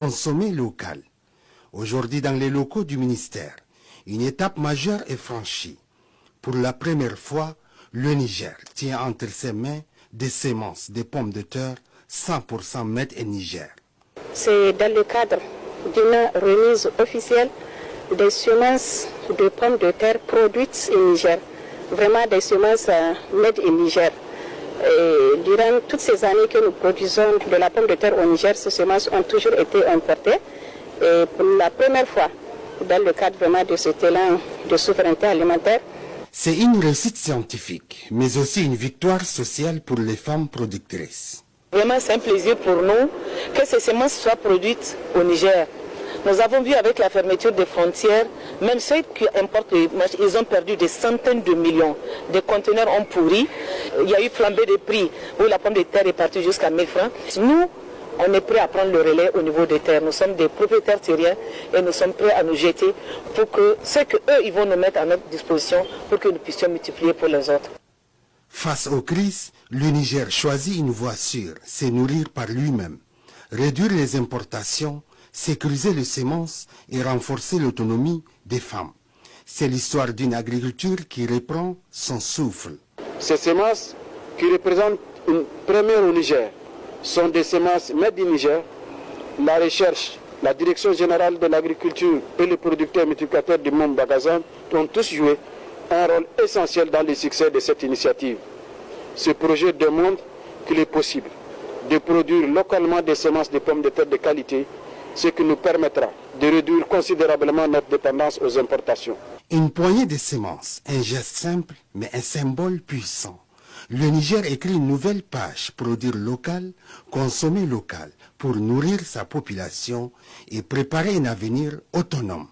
Consommer local. Aujourd'hui, dans les locaux du ministère, une étape majeure est franchie. Pour la première fois, le Niger tient entre ses mains des semences de pommes de terre 100% made in Niger. C'est dans le cadre d'une remise officielle des semences de pommes de terre produites au Niger. Vraiment des semences made in Niger. Et durant toutes ces années que nous produisons de la pomme de terre au Niger, ces semences ont toujours été importées. Et pour la première fois, dans le cadre vraiment de cet élan de souveraineté alimentaire, c'est une réussite scientifique, mais aussi une victoire sociale pour les femmes productrices. Vraiment, c'est un plaisir pour nous que ces semences soient produites au Niger. Nous avons vu avec la fermeture des frontières, même ceux qui importent, ils ont perdu des centaines de millions. Des conteneurs ont pourri. Il y a eu flambée des prix où la pomme de terre est partie jusqu'à 1000 francs. Nous, on est prêts à prendre le relais au niveau des terres. Nous sommes des propriétaires terriens et nous sommes prêts à nous jeter pour que ce qu'eux, ils vont nous mettre à notre disposition pour que nous puissions multiplier pour les autres. Face aux crises, le Niger choisit une voie sûre, se nourrir par lui-même, réduire les importations, sécuriser les semences et renforcer l'autonomie des femmes. C'est l'histoire d'une agriculture qui reprend son souffle. Ces semences qui représentent une première au Niger sont des semences made in Niger. La recherche, la direction générale de l'agriculture et les producteurs multiplicateurs du monde Bagazan ont tous joué un rôle essentiel dans le succès de cette initiative. Ce projet démontre qu'il est possible de produire localement des semences de pommes de terre de qualité, ce qui nous permettra de réduire considérablement notre dépendance aux importations. Une poignée de semences, un geste simple, mais un symbole puissant. Le Niger écrit une nouvelle page, produire local, consommer local, pour nourrir sa population et préparer un avenir autonome.